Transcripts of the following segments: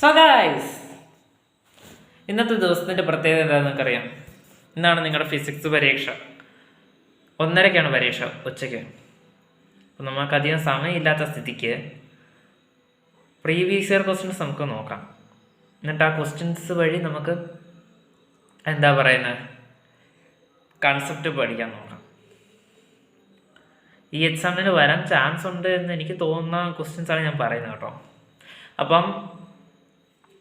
So guys, ഇന്നത്തെ ദിവസത്തിൻ്റെ പ്രത്യേകത എന്താണെന്ന് നിങ്ങൾക്കറിയാം. ഇന്നാണ് നിങ്ങളുടെ ഫിസിക്സ് പരീക്ഷ. 1:30-ക്കാണ് പരീക്ഷ, ഉച്ചയ്ക്ക്. അപ്പം നമുക്കധികം സമയമില്ലാത്ത സ്ഥിതിക്ക് പ്രീവിയസ് ഇയർ ക്വസ്റ്റ്യൻസ് നമുക്ക് നോക്കാം. എന്നിട്ട് ആ ക്വസ്റ്റ്യൻസ് വഴി നമുക്ക് എന്താ പറയുന്നത്, കൺസെപ്റ്റ് പഠിക്കാൻ നോക്കാം. ഈ എക്സാമിന് വരാൻ ചാൻസ് ഉണ്ട് എന്ന് എനിക്ക് തോന്നുന്ന ക്വസ്റ്റ്യൻസാണ് ഞാൻ പറയുന്നത് കേട്ടോ. അപ്പം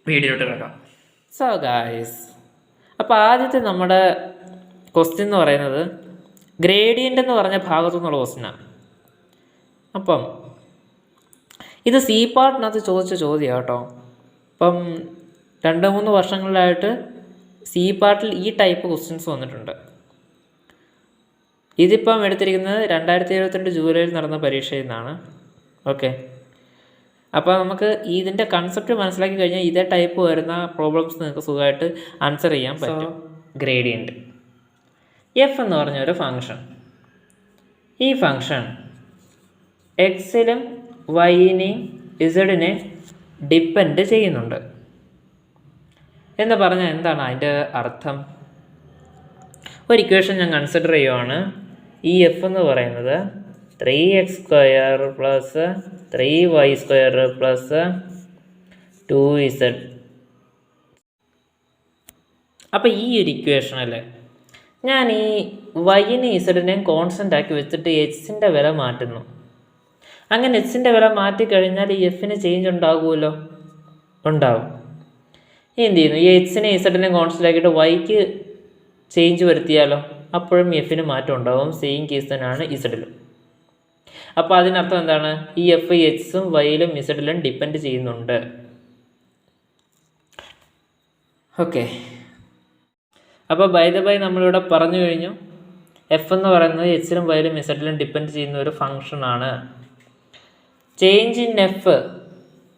വീഡിയോട്ട് കിടക്കാം. സോ ഗായ്സ്, അപ്പോൾ ആദ്യത്തെ നമ്മുടെ ക്വസ്റ്റ്യൻ എന്ന് പറയുന്നത് ഗ്രേഡിയൻ്റ് എന്ന് പറഞ്ഞ ഭാഗത്തു നിന്നുള്ള ക്വസ്റ്റ്യനാണ്. അപ്പം ഇത് സി പാർട്ടിനകത്ത് ചോദിച്ച ചോദ്യമാണ് കേട്ടോ. അപ്പം 2-3 വർഷങ്ങളിലായിട്ട് സി പാർട്ടിൽ ഈ ടൈപ്പ് ക്വസ്റ്റ്യൻസ് വന്നിട്ടുണ്ട്. ഇതിപ്പം എടുത്തിരിക്കുന്നത് 2022 ജൂലൈയിൽ നടന്ന പരീക്ഷയിൽ നിന്നാണ്. ഓക്കെ, അപ്പോൾ നമുക്ക് ഇതിൻ്റെ കൺസെപ്റ്റ് മനസ്സിലാക്കി കഴിഞ്ഞാൽ ഇതേ ടൈപ്പ് വരുന്ന പ്രോബ്ലംസ് നിങ്ങൾക്ക് സുഖമായിട്ട് ആൻസർ ചെയ്യാൻ പറ്റും. ഗ്രേഡിയൻറ്റ് എഫ് എന്ന് പറഞ്ഞൊരു ഫങ്ഷൻ, ഈ ഫങ്ഷൻ എക്സിലും വൈനെയും ഇസഡിനെ ഡിപ്പെൻഡ് ചെയ്യുന്നുണ്ട് എന്ന് പറഞ്ഞാൽ എന്താണ് അതിൻ്റെ അർത്ഥം? ഒരു ഇക്വേഷൻ ഞാൻ കൺസിഡർ ചെയ്യുവാണ്. ഈ എഫ് എന്ന് പറയുന്നത് 3x² + 3y² + 2z. അപ്പോൾ ഈ ഒരു ഇക്വേഷനിൽ ഞാൻ ഈ വൈനെ ഇസഡിനെയും കോൺസ്റ്റൻ്റ് ആക്കി വെച്ചിട്ട് എക്സിൻ്റെ വില മാറ്റുന്നു. അങ്ങനെ എക്സിൻ്റെ വില മാറ്റിക്കഴിഞ്ഞാൽ ഈ എഫിന് ചേഞ്ച് ഉണ്ടാകുമല്ലോ, ഉണ്ടാവും. എന്ത് ചെയ്യുന്നു, ഈ എക്സിനെ ഇസഡിനെയും കോൺസ്റ്റൻ്റ് ആക്കിയിട്ട് വൈക്ക് ചേഞ്ച് വരുത്തിയാലോ, അപ്പോഴും എഫിന് മാറ്റം ഉണ്ടാകും. സെയിം കേസ് തന്നെയാണ് ഇസഡിലും. അപ്പോൾ അതിനർത്ഥം എന്താണ്, ഈ എഫ് എക്സും വൈയിലും ഇസഡിലും ഡിപ്പെൻഡ് ചെയ്യുന്നുണ്ട്. ഓക്കെ, അപ്പോൾ ബൈ ദ ബൈ നമ്മളിവിടെ പറഞ്ഞു കഴിഞ്ഞു, എഫ് എന്ന് പറയുന്നത് എക്സിലും വൈയിലും ഇസഡിലും ഡിപ്പെൻഡ് ചെയ്യുന്ന ഒരു ഫങ്ഷനാണ്. Change in F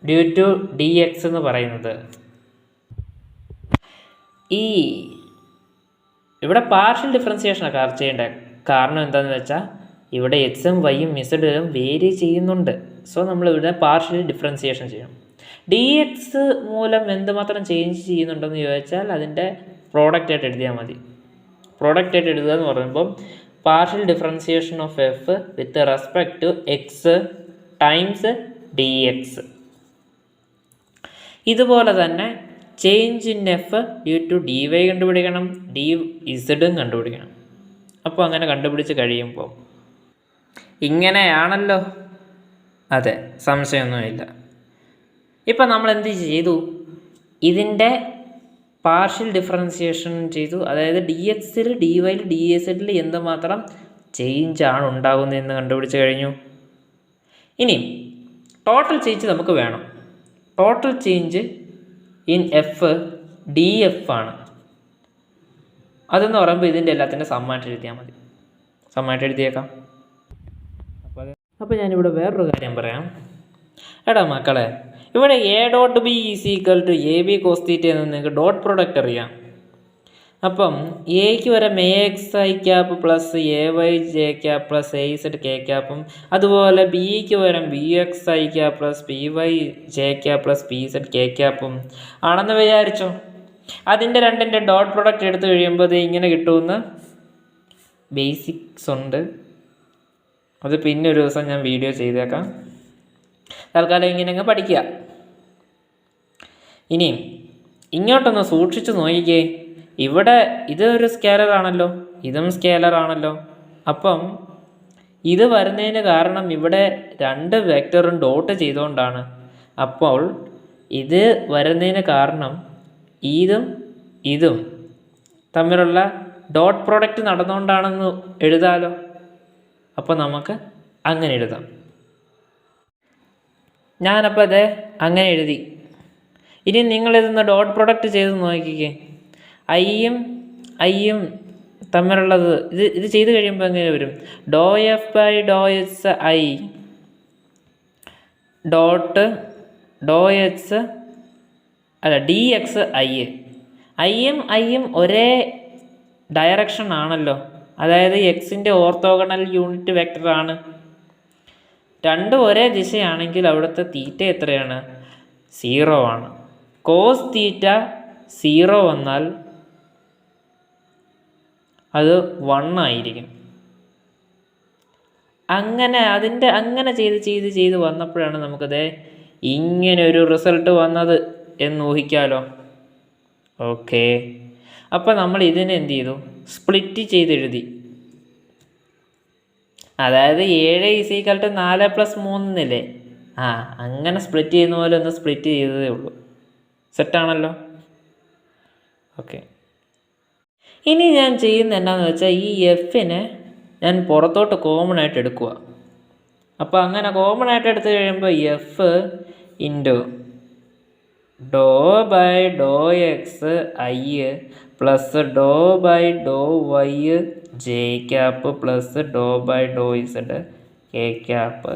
due to D X എന്ന് പറയുന്നത് ഈ ഇവിടെ പാർഷ്യൽ ഡിഫറൻസിയേഷനാണ് ചെയ്യേണ്ടത്. കാരണം എന്താണെന്ന് വെച്ചാൽ ഇവിടെ എക്സും വൈയും ഇസഡിലും വേരി ചെയ്യുന്നുണ്ട്. സോ നമ്മളിവിടെ പാർഷ്യൽ ഡിഫറൻസിയേഷൻ ചെയ്യണം. ഡി എക്സ് മൂലം എന്തുമാത്രം ചേഞ്ച് ചെയ്യുന്നുണ്ടെന്ന് ചോദിച്ചാൽ അതിൻ്റെ പ്രോഡക്റ്റായിട്ട് എഴുതിയാൽ മതി. പ്രോഡക്റ്റായിട്ട് എഴുതുക എന്ന് പറയുമ്പം partial differentiation of f with respect to x times d x. ഇതുപോലെ തന്നെ change in F due to d y കണ്ടുപിടിക്കണം, ഡി ഇസഡും കണ്ടുപിടിക്കണം. അപ്പോൾ അങ്ങനെ കണ്ടുപിടിച്ച് കഴിയുമ്പോൾ ഇങ്ങനെയാണല്ലോ. അതെ, സംശയമൊന്നുമില്ല. ഇപ്പം നമ്മൾ എന്ത് ചെയ്തു, ഇതിൻ്റെ പാർഷ്യൽ ഡിഫറൻസിയേഷൻ ചെയ്തു. അതായത് ഡി എക്സിൽ ഡി വൈയിൽ ഡി എസിഡിൽ എന്തുമാത്രം ചേഞ്ചാണ് ഉണ്ടാകുന്നതെന്ന് കണ്ടുപിടിച്ച് കഴിഞ്ഞു. ഇനി ടോട്ടൽ ചേഞ്ച് നമുക്ക് വേണം. Total change in F D f ആണ്. അതെന്ന് പറയുമ്പോൾ ഇതിൻ്റെ എല്ലാത്തിൻ്റെ സമ്മായിട്ട് എഴുതിയാൽ മതി. സമ്മായിട്ട് എഴുതിയേക്കാം. അപ്പോൾ ഞാനിവിടെ വേറൊരു കാര്യം പറയാം. എടാ മക്കളെ, ഇവിടെ A.B = AB cos θ എന്ന് നിങ്ങൾക്ക് ഡോട്ട് പ്രൊഡക്റ്റ് അറിയാം. അപ്പം എക്ക് വരാം AXi cap + AYJ + AZ K, അതുപോലെ ബിക്ക് വരാം BXi cap + PYJ + PZ K ആണെന്ന് വിചാരിച്ചോ. അതിൻ്റെ രണ്ടിൻ്റെ ഡോട്ട് പ്രൊഡക്റ്റ് എടുത്തു കഴിയുമ്പോൾ അത് ഇങ്ങനെ കിട്ടുമെന്ന് ബേസിക്സ് ഉണ്ട്. അത് പിന്നെ ഒരു ദിവസം ഞാൻ വീഡിയോ ചെയ്തേക്കാം. തൽക്കാലം ഇങ്ങനെ അങ്ങ് പഠിക്കുക. ഇനിയും ഇങ്ങോട്ടൊന്ന് സൂക്ഷിച്ച് നോക്കിക്കേ. ഇവിടെ ഇതൊരു സ്കേലർ ആണല്ലോ, ഇതും സ്കേലർ ആണല്ലോ. അപ്പം ഇത് വരുന്നതിന് കാരണം ഇവിടെ 2 വെക്ടറും ഡോട്ട് ചെയ്തുകൊണ്ടാണ്. അപ്പോൾ ഇത് വരുന്നതിന് കാരണം ഇതും ഇതും തമ്മിലുള്ള ഡോട്ട് പ്രോഡക്റ്റ് നടന്നുകൊണ്ടാണെന്ന് എഴുതാലോ. അപ്പോൾ നമുക്ക് അങ്ങനെ എഴുതാം. ഞാനപ്പോൾ അതെ അങ്ങനെ എഴുതി. ഇനി നിങ്ങളിതൊന്ന് ഡോട്ട് പ്രൊഡക്റ്റ് ചെയ്ത് നോക്കിക്കേ. ഐയും തമ്മിലുള്ളത് ഇത് ചെയ്ത് കഴിയുമ്പോൾ എങ്ങനെ വരും? ∂F/∂x I ഡോട്ട് ∂x അല്ല dx ഐയും ഒരേ ഡയറക്ഷൻ ആണല്ലോ. അതായത് എക്സിൻ്റെ ഓർത്തോഗണൽ യൂണിറ്റ് വെക്ടറാണ്. രണ്ടും ഒരേ ദിശയാണെങ്കിൽ അവിടുത്തെ തീറ്റ എത്രയാണ്? 0 ആണ്. കോസ് തീറ്റ 0 വന്നാൽ അത് 1 ആയിരിക്കും. അങ്ങനെ ചെയ്ത് വന്നപ്പോഴാണ് നമുക്കത് ഇങ്ങനെ ഒരു റിസൾട്ട് വന്നത് എന്ന് ഊഹിക്കാമല്ലോ. ഓക്കെ, അപ്പോൾ നമ്മൾ ഇതിനെ എന്ത് ചെയ്തു? സ്പ്ലിറ്റ് ചെയ്തെഴുതി. അതായത് 7 = 4 + 3 എന്നില്ലേ? അങ്ങനെ സ്പ്ലിറ്റ് ചെയ്യുന്ന പോലെ ഒന്ന് സ്പ്ലിറ്റ് ചെയ്തതേ ഉള്ളൂ. സെറ്റാണല്ലോ. ഓക്കെ, ഇനി ഞാൻ ചെയ്യുന്ന എന്താണെന്ന് വെച്ചാൽ ഈ എഫിനെ ഞാൻ പുറത്തോട്ട് കോമൺ ആയിട്ട് എടുക്കുക. അപ്പോൾ അങ്ങനെ കോമൺ ആയിട്ട് എടുത്തു കഴിയുമ്പോൾ f into do by Dr X i plus Dr by Dr Y J cap plus Dr by Dr Z K cap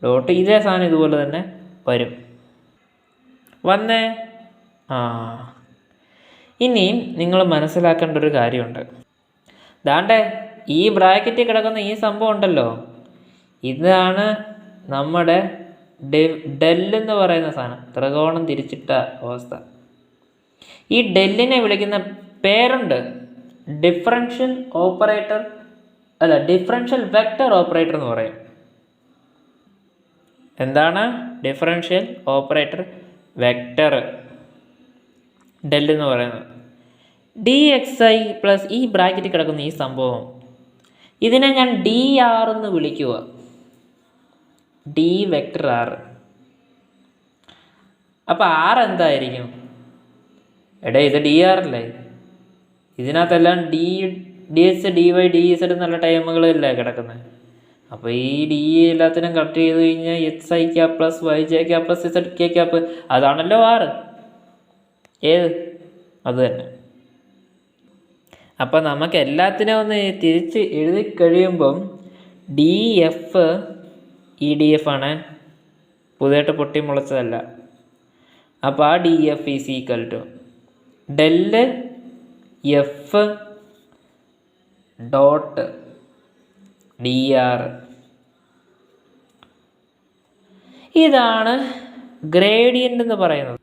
dot ഇതേ സാധനം ഇതുപോലെ തന്നെ വരും. വന്നേ? ഇനിയും നിങ്ങൾ മനസ്സിലാക്കേണ്ട ഒരു കാര്യമുണ്ട്. ദാണ്ടേ ഈ ബ്രാക്കറ്റിൽ കിടക്കുന്ന ഈ സംഭവം ഉണ്ടല്ലോ, ഇതാണ് നമ്മുടെ ഡെല്ലെന്ന് പറയുന്ന സാധനം, ത്രികോണം തിരിച്ചിട്ട അവസ്ഥ. ഈ ഡെല്ലിനെ വിളിക്കുന്ന പേരുണ്ട് ഡിഫറൻഷ്യൽ വെക്റ്റർ ഓപ്പറേറ്റർ എന്ന് പറയും. എന്താണ് ഡിഫറൻഷ്യൽ ഓപ്പറേറ്റർ വെക്റ്റർ ഡെല്ലെന്ന് പറയുന്നത്? dxi പ്ലസ് ഈ ബ്രാക്കറ്റിൽ കിടക്കുന്ന ഈ സംഭവം, ഇതിനെ ഞാൻ dr എന്ന് വിളിക്കുക. d vector r. അപ്പോൾ r എന്തായിരിക്കും? ഇത് dr അല്ലേ? ഇതിനകത്തെല്ലാം dx dy dz എന്നുള്ള ടൈമുകളല്ലേ കിടക്കുന്നത്. അപ്പോൾ ഈ d എല്ലാത്തിനും കട്ട് ചെയ്ത് കഴിഞ്ഞാൽ xi cap plus y j cap plus z k cap, അതാണല്ലോ r. ഏത്? അത് തന്നെ. അപ്പോൾ നമുക്ക് എല്ലാത്തിനും ഒന്ന് തിരിച്ച് എഴുതി കഴിയുമ്പം ഡി എഫ് ഈ ഡി എഫ് ആണ്, പുതിയതായിട്ട് പൊട്ടി മുളച്ചതല്ല. അപ്പോൾ ആ d f is equal to del f dot d r. ഇതാണ് ഗ്രേഡിയൻ്റ് എന്ന് പറയുന്നത്.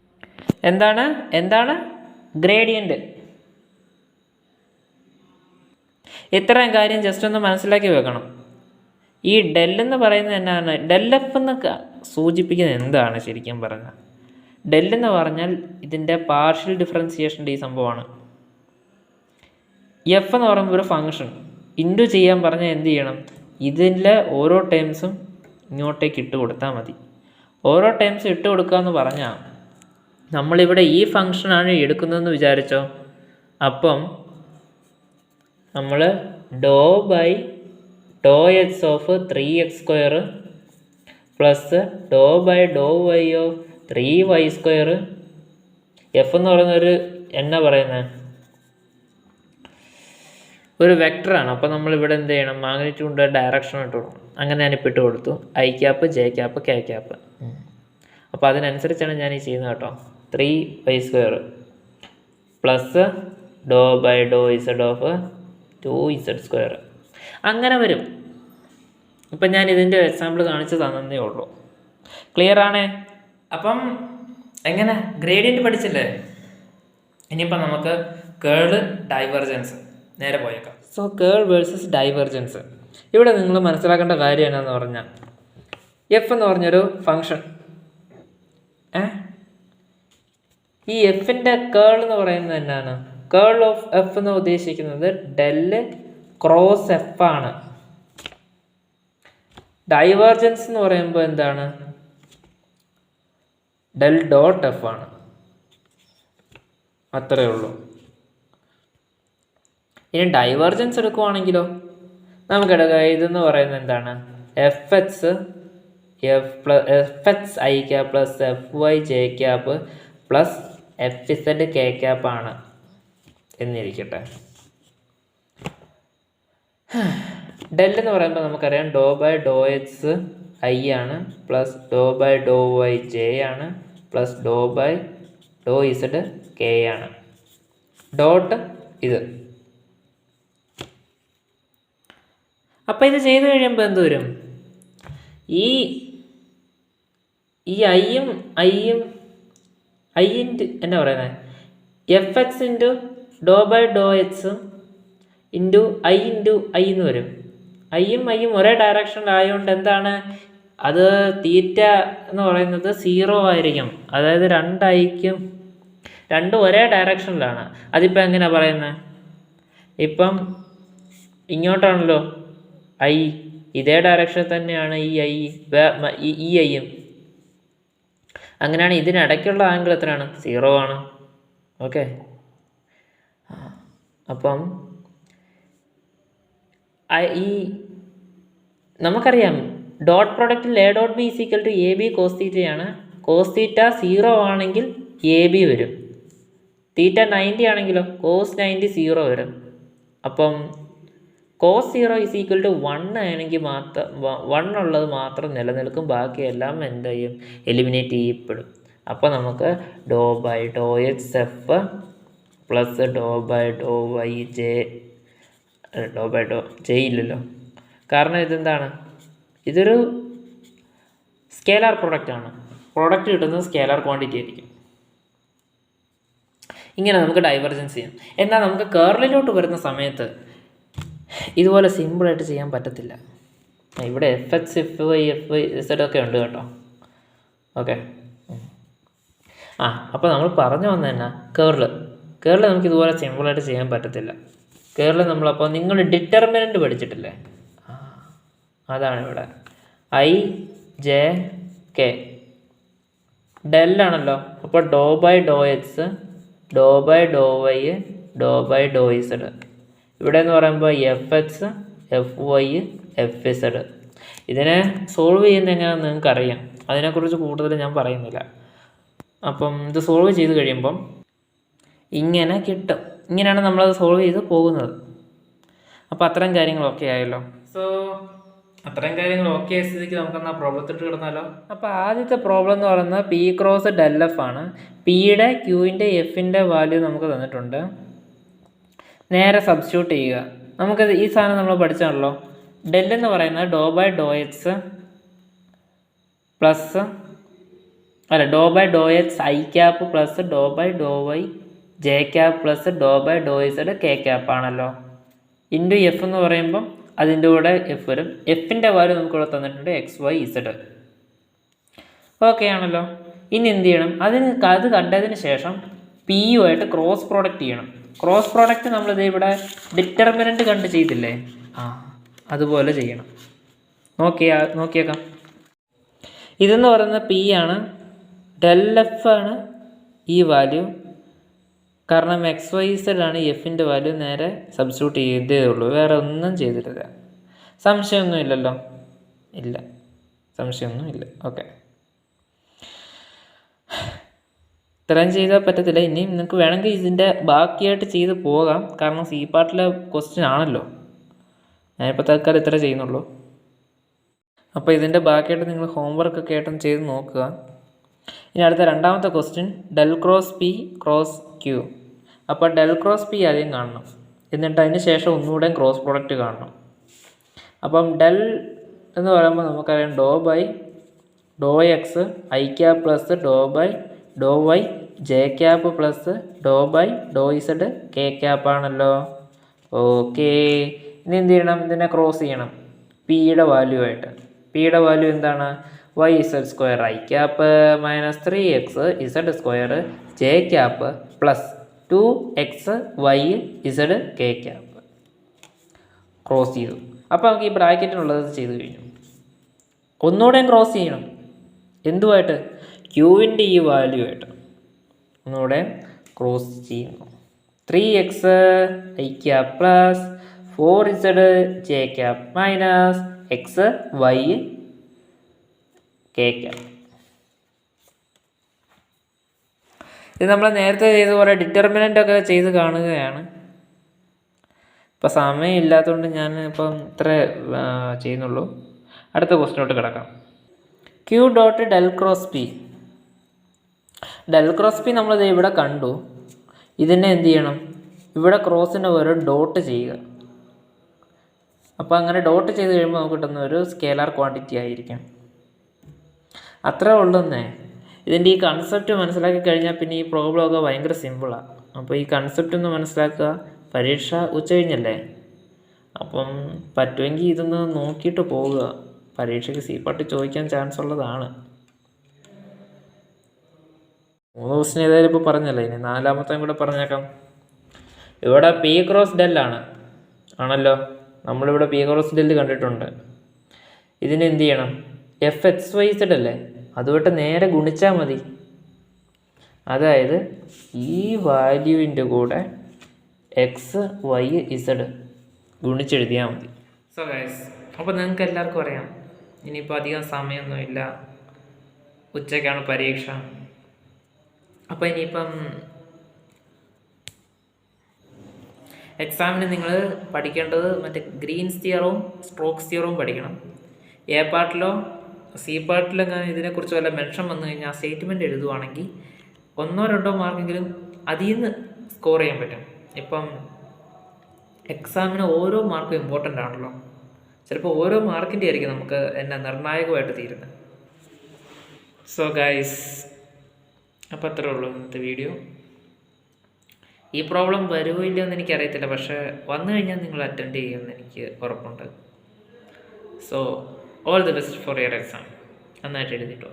എന്താണ് ഗ്രേഡിയൻ്റ്? ഇത്രയും കാര്യം ജസ്റ്റ് ഒന്ന് മനസ്സിലാക്കി വെക്കണം. ഈ ഡെല്ലെന്ന് പറയുന്നത് എന്നാണ്? ഡെല്ലെഫ് എന്ന് സൂചിപ്പിക്കുന്നത് എന്താണ് ശരിക്കും പറഞ്ഞാൽ? ഡെല്ലെന്ന് പറഞ്ഞാൽ ഇതിൻ്റെ പാർഷ്യൽ ഡിഫറൻസിയേഷൻ്റെ ഈ സംഭവമാണ്. എഫ് എന്ന് പറയുമ്പോൾ ഒരു ഫങ്ഷൻ ഇൻറ്റു ചെയ്യാൻ പറഞ്ഞാൽ എന്ത് ചെയ്യണം? ഇതിലെ ഓരോ ടേംസും ഇങ്ങോട്ടേക്ക് ഇട്ട് കൊടുത്താൽ മതി. ഓരോ ടേംസും ഇട്ട് കൊടുക്കുക എന്ന് പറഞ്ഞാൽ നമ്മളിവിടെ ഈ ഫങ്ഷനാണ് എടുക്കുന്നതെന്ന് വിചാരിച്ചോ. അപ്പം നമ്മൾ doe by Dr X of 3x² plus Dr by Dr Y of 3y². F എന്ന് പറയുന്നൊരു എന്നാ പറയുന്നത്? ഒരു വെക്ടറാണ്. അപ്പോൾ നമ്മളിവിടെ എന്ത് ചെയ്യണം? മാഗ്നിറ്റ്യൂഡിൻ്റെ ഡയറക്ഷൻ ഇട്ട് കൊടുക്കണം. അങ്ങനെ ഞാനിപ്പോൾ ഇട്ട് കൊടുത്തു i cap j cap k cap. അപ്പോൾ അതിനനുസരിച്ചാണ് ഞാൻ ഈ ചെയ്യുന്നത് കേട്ടോ. 3y² plus Dr by Dr z of 2z². അങ്ങനെ വരും. ഇപ്പം ഞാൻ ഇതിൻ്റെ എക്സാമ്പിൾ കാണിച്ച് തന്നേ ഉള്ളൂ. ക്ലിയർ ആണേ? അപ്പം എങ്ങനെ ഗ്രേഡിയൻറ്റ് പഠിച്ചില്ലേ? ഇനിയിപ്പം നമുക്ക് കേള് ഡൈവർജൻസ് നേരെ പോയേക്കാം. സോ കേൾ വേഴ്സസ് ഡൈവർജൻസ്. ഇവിടെ നിങ്ങൾ മനസ്സിലാക്കേണ്ട കാര്യം എന്നാന്ന് പറഞ്ഞാൽ എഫ് എന്ന് പറഞ്ഞൊരു ഫങ്ഷൻ, ഈ എഫിൻ്റെ കേൾ എന്ന് പറയുന്നത് എന്നാണ്? കേൾ ഓഫ് എഫ് എന്ന് ഉദ്ദേശിക്കുന്നത് ഡെല്ല് ക്രോസ് എഫ് ആണ്. ഡൈവേർജൻസ് എന്ന് പറയുമ്പോൾ എന്താണ്? ഡെൽ ഡോട്ട് എഫ് ആണ്. അത്രയേ ഉള്ളൂ. ഇനി ഡൈവേർജൻസ് എടുക്കുവാണെങ്കിലോ നമുക്കെടുക്കുക. ഇതെന്ന് പറയുന്നത് എന്താണ്? F X I cap plus F Y J cap plus F Z K cap ആണ് എന്നിരിക്കട്ടെ. ഡെൽ എന്ന് പറയുമ്പോൾ നമുക്കറിയാം ഡോ ബൈ ഡോ എക്സ് ഐ ആണ് plus Dr by Dr Y J ആണ് plus Dr by Dr Z K ആണ്. Dot ഇത്. അപ്പം ഇത് ചെയ്ത് കഴിയുമ്പോൾ എന്ത് വരും? ഈ എന്നാ പറയുന്നത്, f x into do by Dr x into i എന്ന് വരും. ഐയും ഒരേ ഡയറക്ഷനിലായതുകൊണ്ട് എന്താണ് അത്, തീറ്റ എന്ന് പറയുന്നത് 0 ആയിരിക്കും. അതായത് രണ്ടും ഒരേ ഡയറക്ഷനിലാണ്. അതിപ്പോൾ എങ്ങനെയാണ് പറയുന്നത്, ഇപ്പം ഇങ്ങോട്ടാണല്ലോ ഇതേ ഡയറക്ഷനിൽ തന്നെയാണ് ഈ ഐയും. അങ്ങനെയാണ് ഇതിനിടയ്ക്കുള്ള ആംഗിൾ എത്രയാണ്, 0 ആണ്. ഓക്കെ, അപ്പം നമുക്കറിയാം ഡോട്ട് പ്രൊഡക്റ്റിൽ A dot B equal to A B cos തീറ്റയാണ്. കോസ് തീറ്റ 0 ആണെങ്കിൽ എ ബി വരും. തീറ്റ 90 ആണെങ്കിലോ കോസ് 90 0 വരും. അപ്പം കോസ് 0 ഈസ് ഈക്വൽ ടു 1 ആണെങ്കിൽ 1 ഉള്ളത് മാത്രം നിലനിൽക്കും, ബാക്കിയെല്ലാം എന്ത് ചെയ്യും, എലിമിനേറ്റ് ചെയ്യപ്പെടും. അപ്പോൾ നമുക്ക് doe by Dr X F plus Dr by Dr Y doe by doe ഇല്ലല്ലോ, കാരണം ഇതെന്താണ്, ഇതൊരു സ്കേലാർ പ്രൊഡക്റ്റാണ്. പ്രൊഡക്റ്റ് കിട്ടുന്നത് സ്കേലാർ ക്വാണ്ടിറ്റി ആയിരിക്കും. ഇങ്ങനെ നമുക്ക് ഡൈവർജൻസ് ചെയ്യാം. എന്നാൽ നമുക്ക് കേർലിലോട്ട് വരുന്ന സമയത്ത് ഇതുപോലെ സിമ്പിളായിട്ട് ചെയ്യാൻ പറ്റത്തില്ല. ഇവിടെ f X F y z ഒക്കെ ഉണ്ട് കേട്ടോ. ഓക്കെ, അപ്പോൾ നമ്മൾ പറഞ്ഞു വന്ന തന്നെ കേർല് നമുക്ക് ഇതുപോലെ സിമ്പിളായിട്ട് ചെയ്യാൻ പറ്റത്തില്ല. കേർല് നമ്മളപ്പോൾ നിങ്ങൾ ഡിറ്റർമിനൻ്റ് പഠിച്ചിട്ടില്ലേ, അതാണ് ഇവിടെ ഐ ജെ കെ ഡെല്ലാണല്ലോ. അപ്പോൾ doe by Dr X doe by Dr Y doe by Dr Z. ഇവിടെ എന്ന് പറയുമ്പോൾ F X F Y F Z. ഇതിനെ സോൾവ് ചെയ്യുന്നത് എങ്ങനെയാണെന്ന് നിങ്ങൾക്കറിയാം, അതിനെക്കുറിച്ച് കൂടുതൽ ഞാൻ പറയുന്നില്ല. അപ്പം ഇത് സോൾവ് ചെയ്ത് കഴിയുമ്പം ഇങ്ങനെ കിട്ടും. ഇങ്ങനെയാണ് നമ്മളത് സോൾവ് ചെയ്ത് പോകുന്നത്. അപ്പോൾ അത്രയും കാര്യങ്ങളൊക്കെ ആയല്ലോ. സോ അത്രയും കാര്യങ്ങൾ ഓക്കെ ആയ സ്ഥിതിക്ക് നമുക്കെന്നാൽ പ്രോബ്ലത്തിട്ട് കിടന്നാലോ. അപ്പോൾ ആദ്യത്തെ പ്രോബ്ലം എന്ന് പറയുന്നത് പി ക്രോസ് ഡെൽ എഫ് ആണ്. പിയുടെ ക്യൂവിൻ്റെ എഫിൻ്റെ വാല്യൂ നമുക്ക് തന്നിട്ടുണ്ട്. നേരെ സബ്സ്റ്റിറ്റ്യൂട്ട് ചെയ്യുക. നമുക്കത് ഈ സാധനം നമ്മൾ പഠിച്ചാണല്ലോ. ഡെൽ എന്ന് പറയുന്നത് doh by Dr X plus Dr by Dr X I cap plus Dr by Dr Y J cap plus Dr by Dr Z K cap ആണല്ലോ. ഇൻറ്റു എഫ് എന്ന് പറയുമ്പം അതിൻ്റെ കൂടെ എഫ് വരും. എഫിൻ്റെ വാല്യൂ നമുക്കിവിടെ തന്നിട്ടുണ്ട് എക്സ് വൈ ഇസഡ്. ഓക്കെ ആണല്ലോ. ഇനി എന്ത് ചെയ്യണം, അത് കണ്ടതിന് ശേഷം പി യുമായിട്ട് ക്രോസ് പ്രോഡക്റ്റ് ചെയ്യണം. ക്രോസ് പ്രോഡക്റ്റ് നമ്മളിത് ഇവിടെ ഡിറ്റർമിനൻ്റ് കണ്ട് ചെയ്തില്ലേ, അതുപോലെ ചെയ്യണം. നോക്കിയേക്കാം. ഇതെന്ന് പറയുന്നത് പി ആണ്, ഡെൽ എഫ് ആണ് ഈ വാല്യൂ. കാരണം എക്സ് വൈ സെഡ് ആണ് എഫിൻ്റെ വാല്യൂ. നേരെ സബ്സ്റ്റിറ്റ്യൂട്ട് ചെയ്തേ ഉള്ളൂ, വേറെ ഒന്നും ചെയ്തിട്ടില്ല. സംശയമൊന്നും ഇല്ലല്ലോ, ഇല്ല, സംശയമൊന്നും ഇല്ല. ഓക്കെ, ഇത്രയും ചെയ്താൽ പറ്റത്തില്ല. ഇനിയും നിങ്ങൾക്ക് വേണമെങ്കിൽ ഇതിൻ്റെ ബാക്കിയായിട്ട് ചെയ്ത് പോകാം, കാരണം സി പാർട്ടിലെ ക്വസ്റ്റ്യൻ ആണല്ലോ. ഞാനിപ്പോൾ തൽക്കാലം ഇത്ര ചെയ്യുന്നുള്ളൂ. അപ്പോൾ ഇതിൻ്റെ ബാക്കിയായിട്ട് നിങ്ങൾ ഹോംവർക്കൊക്കെ ആയിട്ടും ചെയ്ത് നോക്കുക. ഇനി അടുത്ത രണ്ടാമത്തെ question del cross p cross q. അപ്പോൾ ഡെൽ ക്രോസ് പി ആദ്യം കാണണം, എന്നിട്ട് അതിന് ശേഷം ഒന്നുകൂടെ ക്രോസ് പ്രോഡക്റ്റ് കാണണം. അപ്പം ഡെൽ എന്ന് പറയുമ്പോൾ നമുക്കറിയാം ഡോ by Dr X I cap plus Dr by Dr Y J cap plus Dr by Dr Z K cap ആണല്ലോ. ഓക്കെ, ഇനി എന്ത് ചെയ്യണം, ഇതിനെ ക്രോസ് ചെയ്യണം പിയുടെ വാല്യൂ ആയിട്ട്. പിയുടെ വാല്യൂ എന്താണ്, y z square i cap minus 3x z square j cap plus 2x y z K cap. Cross ചെയ്തു. അപ്പോൾ നമുക്ക് ഈ ബ്രാക്കറ്റിനുള്ളത് ചെയ്ത് കഴിഞ്ഞു. ഒന്നുകൂടെ ക്രോസ് ചെയ്യണം. എന്തുമായിട്ട്, ക്യൂവിൻ്റെ ഈ വാല്യൂ ആയിട്ട് ഒന്നുകൂടെ ക്രോസ് ചെയ്യുന്നു. 3x I cap plus 4z J cap minus x y K cap. ഇത് നമ്മൾ നേരത്തെ ചെയ്ത പോലെ ഡിറ്റർമിനൻ്റ് ഒക്കെ ചെയ്ത് കാണുകയാണ്. ഇപ്പം സമയം ഇല്ലാത്തതുകൊണ്ട് ഞാൻ ഇപ്പം ഇത്ര ചെയ്യുന്നുള്ളൂ. അടുത്ത ക്വസ്റ്റിനോട്ട് കിടക്കാം. Q dot del cross p. Del cross p നമ്മളിത് ഇവിടെ കണ്ടു. ഇതിനെ എന്ത് ചെയ്യണം, ഇവിടെ ക്രോസിന് ഒരു ഡോട്ട് ചെയ്യുക. അപ്പോൾ അങ്ങനെ ഡോട്ട് ചെയ്ത് കഴിയുമ്പോൾ നമുക്ക് കിട്ടുന്ന ഒരു സ്കേലാർ ക്വാണ്ടിറ്റി ആയിരിക്കും. അത്രേ ഉള്ളൂന്നേ. ഇതിൻ്റെ ഈ കൺസെപ്റ്റ് മനസ്സിലാക്കി കഴിഞ്ഞാൽ പിന്നെ ഈ പ്രോബ്ലമൊക്കെ ഭയങ്കര സിമ്പിളാണ്. അപ്പോൾ ഈ കൺസെപ്റ്റ് ഒന്ന് മനസ്സിലാക്കുക. പരീക്ഷ ഉച്ച കഴിഞ്ഞല്ലേ, അപ്പം പറ്റുമെങ്കിൽ ഇതൊന്ന് നോക്കിയിട്ട് പോവുക. പരീക്ഷയ്ക്ക് സി പാർട്ട് ചോദിക്കാൻ ചാൻസ് ഉള്ളതാണ്. 3 ക്വസ്റ്റ്യൻ ഏതായാലും ഇപ്പോൾ പറഞ്ഞല്ലേ, ഇനി 4ാമത്തെ കൂടെ പറഞ്ഞേക്കാം. ഇവിടെ പി ക്രോസ് ഡെല്ലാണ് ആണല്ലോ. നമ്മളിവിടെ പി ക്രോസ് ഡെല്ല് കണ്ടിട്ടുണ്ട്. ഇതിന് എന്ത് ചെയ്യണം? FXYZ അല്ലേ, അതുമായിട്ട് നേരെ ഗുണിച്ചാൽ മതി. അതായത് ഈ വാല്യൂവിൻ്റെ കൂടെ XYZ ഗുണിച്ചെഴുതിയാൽ മതി. സോ ഗൈസ്, അപ്പോൾ നിങ്ങൾക്ക് എല്ലാവർക്കും അറിയാം, ഇനിയിപ്പോൾ അധികം സമയമൊന്നുമില്ല, ഉച്ചയ്ക്കാണ് പരീക്ഷ. അപ്പോൾ ഇനിയിപ്പം എക്സാമിന് നിങ്ങൾ പഠിക്കേണ്ടത് മറ്റേ ഗ്രീൻസ് തിയറവും സ്ട്രോക്സ് തിയറവും പഠിക്കണം. എ പാർട്ടിലോ സി പാർട്ടിലോ ഇതിനെക്കുറിച്ച് വല്ല മെൻഷൻ വന്നു കഴിഞ്ഞാൽ ആ സ്റ്റേറ്റ്മെൻറ്റ് എഴുതുവാണെങ്കിൽ 1-2 മാർക്കെങ്കിലും അതിൽ നിന്ന് സ്കോർ ചെയ്യാൻ പറ്റും. ഇപ്പം എക്സാമിന് ഓരോ മാർക്കും ഇമ്പോർട്ടൻ്റ് ആണല്ലോ. ചിലപ്പോൾ ഓരോ മാർക്കിൻ്റെ ആയിരിക്കും നമുക്ക് നിർണായകമായിട്ട് തീരുന്നത്. സോ ഗൈസ്, അപ്പോൾ അത്രേ ഉള്ളൂ ഇന്നത്തെ വീഡിയോ. ഈ പ്രോബ്ലം വരുമോ ഇല്ലയോ എന്ന് എനിക്കറിയത്തില്ല, പക്ഷേ വന്നു കഴിഞ്ഞാൽ നിങ്ങൾ അറ്റൻഡ് ചെയ്യുമെന്ന് എനിക്ക് ഉറപ്പുണ്ട്. So all the best for your exam. നന്നായിട്ട് എഴുതിട്ടോ.